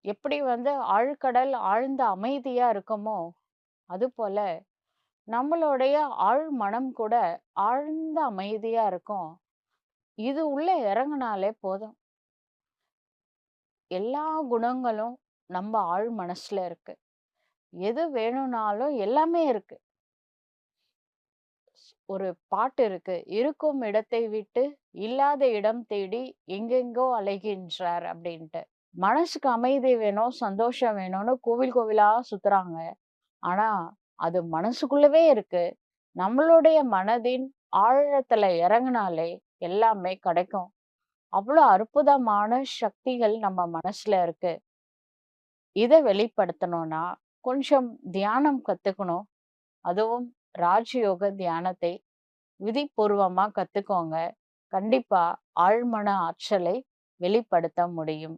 எப்படி ஆழ்கடல் ஆழ்ந்த அமைதியா இருக்குமோ, அதுபோல நம்மளுடைய ஆழ் மனம் கூட ஆழ்ந்த அமைதியா இருக்கும். இது உள்ள இறங்குனாலே போதும். எல்லா குணங்களும் நம்ம ஆழ் மனசுல இருக்கு. எது வேணும்னாலும் எல்லாமே இருக்கு. ஒரு பாட்டு இருக்கு. "இருக்கும் இடத்தை விட்டு இல்லாத இடம் தேடி எங்கெங்கோ அலைகின்றார்" அப்படின்ட்டு. மனசுக்கு அமைதி வேணும், சந்தோஷம் வேணும்னு கோவில் கோவிலா சுத்துறாங்க. ஆனா, அது மனசுக்குள்ளவே இருக்கு. நம்மளுடைய மனதின் ஆழத்துல இறங்குனாலே எல்லாமே கிடைக்கும். அவ்வளோ அற்புதமான சக்திகள் நம்ம மனசுல இருக்கு. இத வெளிப்படுத்தணும்னா, கொஞ்சம் தியானம் கத்துக்கணும். அதுவும் ராஜயோக தியானத்தை விதிப்பூர்வமா கத்துக்கோங்க. கண்டிப்பா ஆழ்மன ஆற்றலை வெளிப்படுத்த முடியும்.